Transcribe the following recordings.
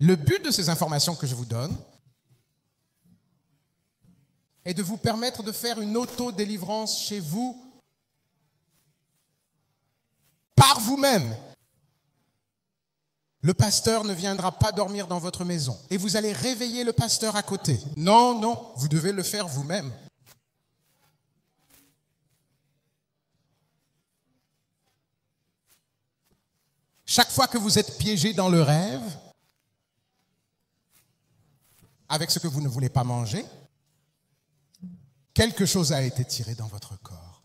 Le but de ces informations que je vous donne est de vous permettre de faire une auto-délivrance chez vous par vous-même. Le pasteur ne viendra pas dormir dans votre maison et vous allez réveiller le pasteur à côté. Non, non, vous devez le faire vous-même. Chaque fois que vous êtes piégé dans le rêve, avec ce que vous ne voulez pas manger, quelque chose a été tiré dans votre corps.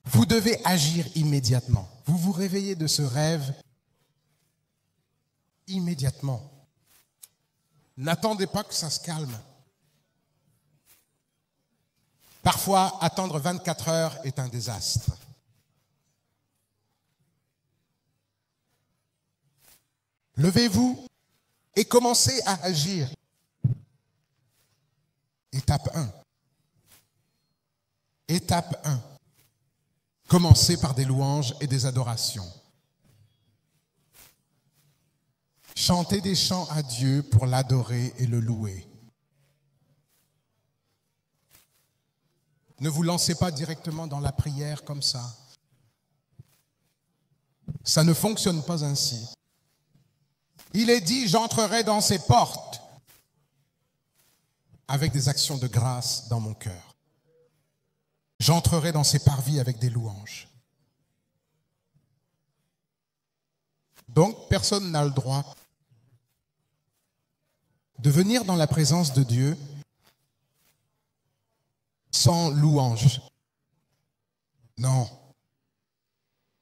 Vous devez agir immédiatement. Vous vous réveillez de ce rêve immédiatement. N'attendez pas que ça se calme. Parfois, attendre 24 heures est un désastre. Levez-vous et commencez à agir. Étape 1. Étape 1. Commencez par des louanges et des adorations. Chantez des chants à Dieu pour l'adorer et le louer. Ne vous lancez pas directement dans la prière comme ça. Ça ne fonctionne pas ainsi. Il est dit, j'entrerai dans ses portes avec des actions de grâce dans mon cœur. J'entrerai dans ses parvis avec des louanges. Donc, personne n'a le droit de venir dans la présence de Dieu sans louange. Non.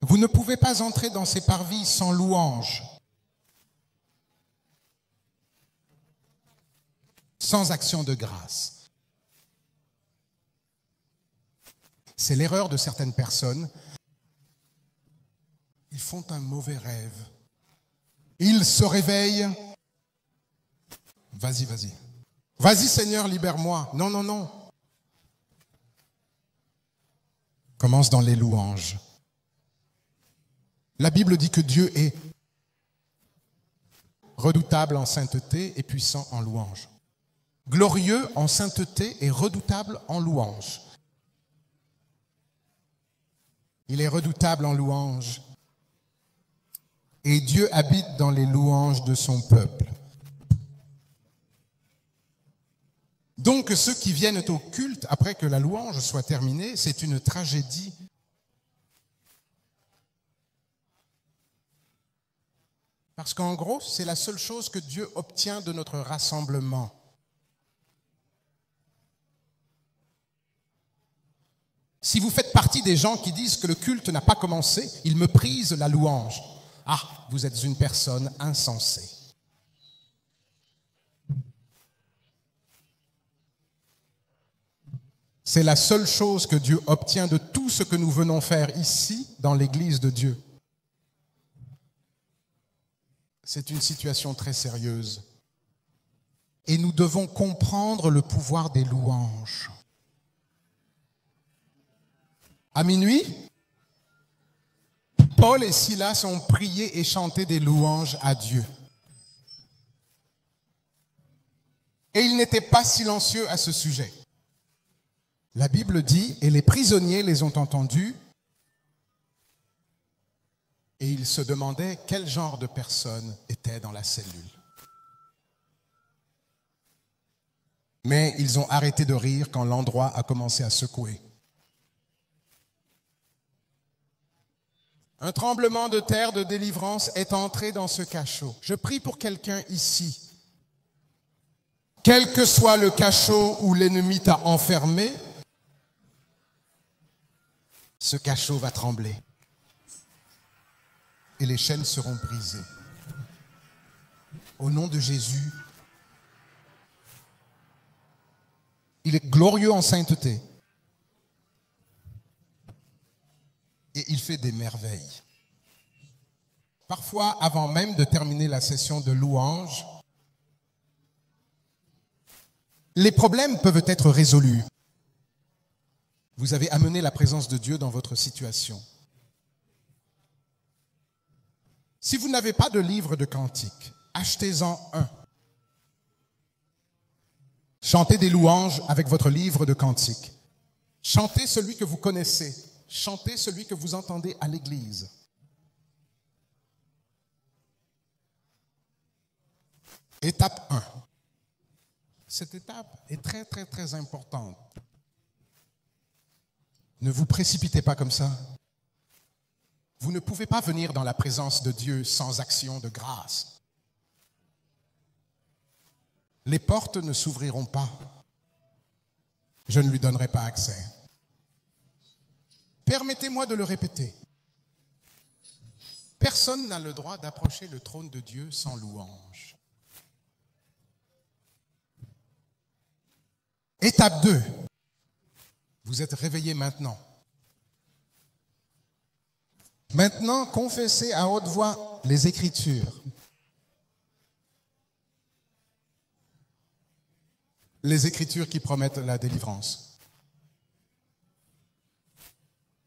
Vous ne pouvez pas entrer dans ses parvis sans louange. Sans action de grâce. C'est l'erreur de certaines personnes. Ils font un mauvais rêve. Ils se réveillent. Vas-y, vas-y. Vas-y Seigneur, libère-moi. Non, non, non. Commence dans les louanges. La Bible dit que Dieu est redoutable en sainteté et puissant en louange. Glorieux en sainteté et redoutable en louange. Il est redoutable en louange. Et Dieu habite dans les louanges de son peuple. Donc ceux qui viennent au culte après que la louange soit terminée, c'est une tragédie. Parce qu'en gros, c'est la seule chose que Dieu obtient de notre rassemblement. Si vous faites partie des gens qui disent que le culte n'a pas commencé, ils me prisent la louange. Ah, vous êtes une personne insensée. C'est la seule chose que Dieu obtient de tout ce que nous venons faire ici, dans l'Église de Dieu. C'est une situation très sérieuse. Et nous devons comprendre le pouvoir des louanges. À minuit, Paul et Silas ont prié et chanté des louanges à Dieu. Et ils n'étaient pas silencieux à ce sujet. La Bible dit, et les prisonniers les ont entendus, et ils se demandaient quel genre de personne était dans la cellule. Mais ils ont arrêté de rire quand l'endroit a commencé à secouer. Un tremblement de terre de délivrance est entré dans ce cachot. Je prie pour quelqu'un ici. Quel que soit le cachot où l'ennemi t'a enfermé, ce cachot va trembler. Et les chaînes seront brisées. Au nom de Jésus, il est glorieux en sainteté. Et il fait des merveilles. Parfois, avant même de terminer la session de louange, les problèmes peuvent être résolus. Vous avez amené la présence de Dieu dans votre situation. Si vous n'avez pas de livre de cantiques, achetez-en un. Chantez des louanges avec votre livre de cantiques. Chantez celui que vous connaissez. Chantez celui que vous entendez à l'église. Étape 1. Cette étape est très, très, très importante. Ne vous précipitez pas comme ça. Vous ne pouvez pas venir dans la présence de Dieu sans action de grâce. Les portes ne s'ouvriront pas. Je ne lui donnerai pas accès. Permettez-moi de le répéter. Personne n'a le droit d'approcher le trône de Dieu sans louange. Étape 2. Vous êtes réveillés maintenant. Maintenant, confessez à haute voix les Écritures. Les Écritures qui promettent la délivrance.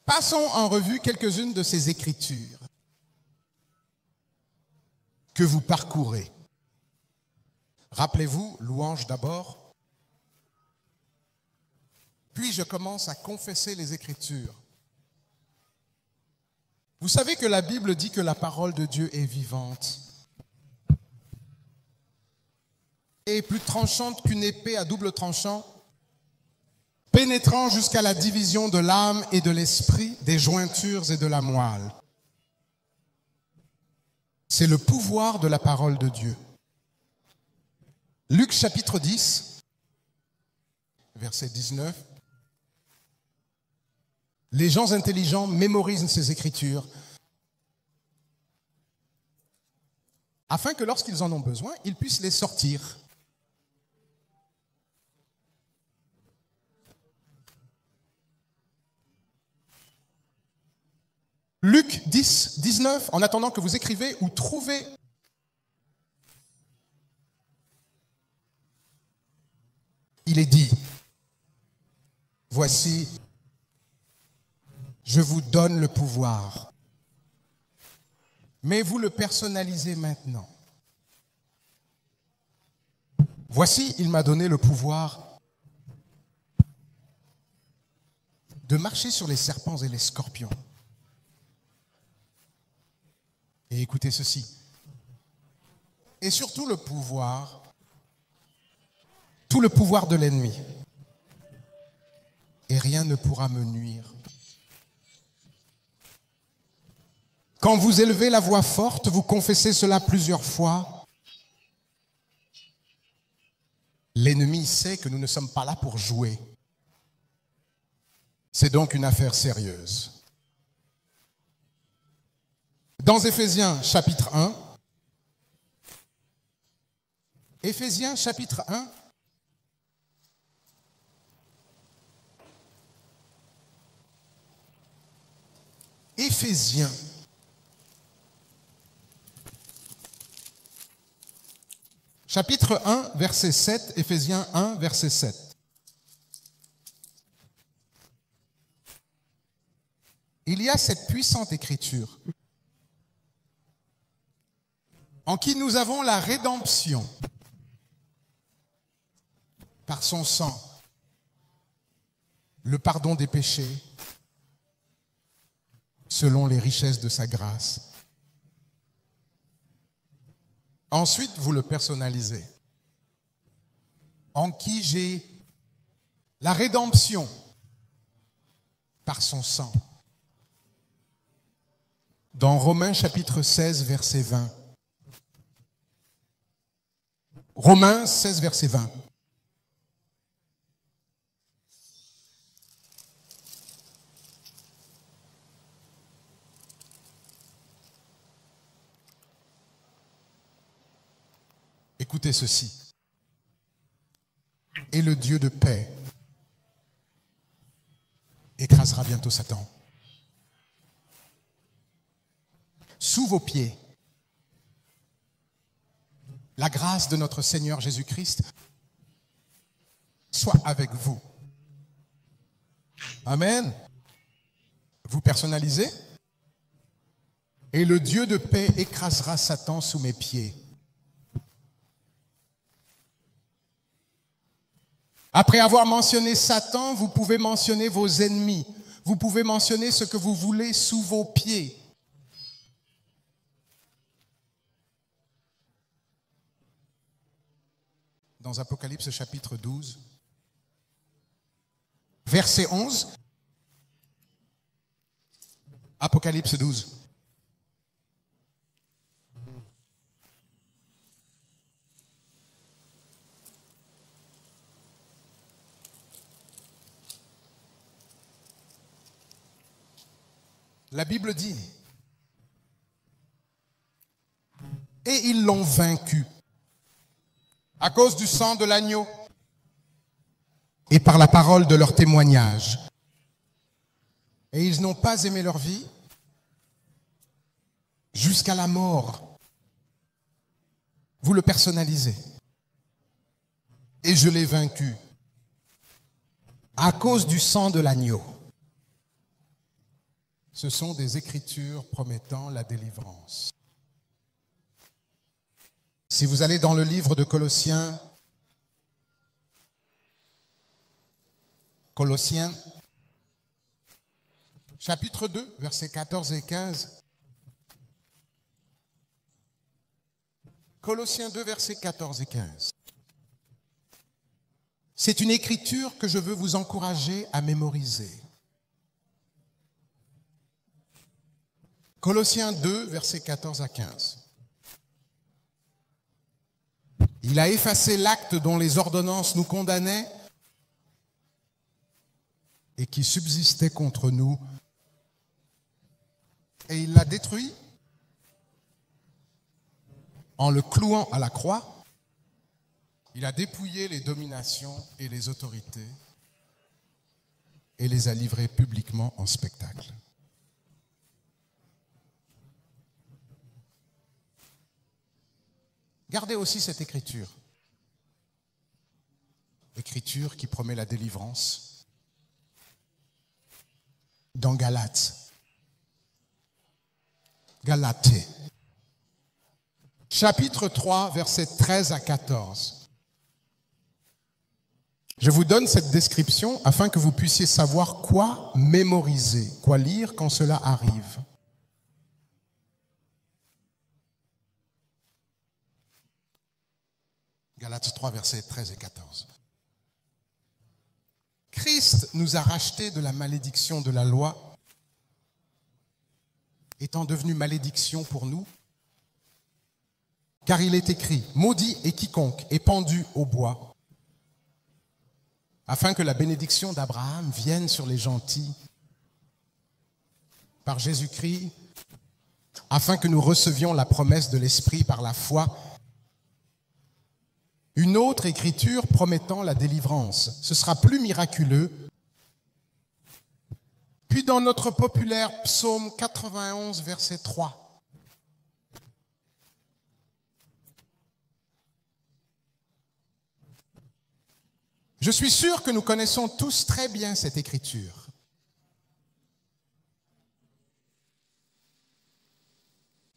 Passons en revue quelques-unes de ces Écritures que vous parcourez. Rappelez-vous, louange d'abord. Puis je commence à confesser les Écritures. Vous savez que la Bible dit que la parole de Dieu est vivante et plus tranchante qu'une épée à double tranchant, pénétrant jusqu'à la division de l'âme et de l'esprit, des jointures et de la moelle. C'est le pouvoir de la parole de Dieu. Luc chapitre 10, verset 19. Les gens intelligents mémorisent ces Écritures afin que lorsqu'ils en ont besoin, ils puissent les sortir. Luc 10, 19, en attendant que vous écrivez ou trouvez. Il est dit, voici, je vous donne le pouvoir. Mais vous le personnalisez maintenant. Voici, il m'a donné le pouvoir de marcher sur les serpents et les scorpions. Et écoutez ceci. Et surtout le pouvoir, tout le pouvoir de l'ennemi. Et rien ne pourra me nuire. Quand vous élevez la voix forte, vous confessez cela plusieurs fois. L'ennemi sait que nous ne sommes pas là pour jouer. C'est donc une affaire sérieuse. Dans Éphésiens chapitre 1, Éphésiens chapitre 1, Éphésiens chapitre 1, verset 7, Éphésiens 1, verset 7. Il y a cette puissante écriture en qui nous avons la rédemption par son sang, le pardon des péchés, selon les richesses de sa grâce. Ensuite, vous le personnalisez. En qui j'ai la rédemption par son sang. Dans Romains chapitre 16, verset 20. Romains 16, verset 20. Écoutez ceci. Et le Dieu de paix écrasera bientôt Satan. Sous vos pieds, la grâce de notre Seigneur Jésus-Christ soit avec vous. Amen. Vous personnalisez? Et le Dieu de paix écrasera Satan sous mes pieds. Après avoir mentionné Satan, vous pouvez mentionner vos ennemis. Vous pouvez mentionner ce que vous voulez sous vos pieds. Dans Apocalypse chapitre 12, verset 11. Apocalypse 12. La Bible dit, et ils l'ont vaincu à cause du sang de l'agneau et par la parole de leur témoignage. Et ils n'ont pas aimé leur vie jusqu'à la mort. Vous le personnalisez. Et je l'ai vaincu à cause du sang de l'agneau. Ce sont des écritures promettant la délivrance. Si vous allez dans le livre de Colossiens, chapitre 2, versets 14 et 15. Colossiens 2, versets 14 et 15. C'est une écriture que je veux vous encourager à mémoriser. Colossiens 2, versets 14 à 15. Il a effacé l'acte dont les ordonnances nous condamnaient et qui subsistait contre nous, et il l'a détruit en le clouant à la croix. Il a dépouillé les dominations et les autorités et les a livrées publiquement en spectacle. Gardez aussi cette écriture. Écriture qui promet la délivrance. Dans Galates. Galatée. Chapitre 3, versets 13 à 14. Je vous donne cette description afin que vous puissiez savoir quoi mémoriser, quoi lire quand cela arrive. Galates 3, versets 13 et 14. Christ nous a rachetés de la malédiction de la loi, étant devenu malédiction pour nous, car il est écrit, maudit est quiconque est pendu au bois, afin que la bénédiction d'Abraham vienne sur les gentils par Jésus-Christ, afin que nous recevions la promesse de l'Esprit par la foi. Une autre écriture promettant la délivrance. Ce sera plus miraculeux. Puis dans notre populaire psaume 91, verset 3. Je suis sûr que nous connaissons tous très bien cette écriture.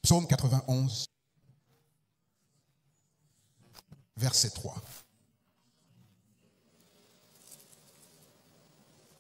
Psaume 91. Verset 3.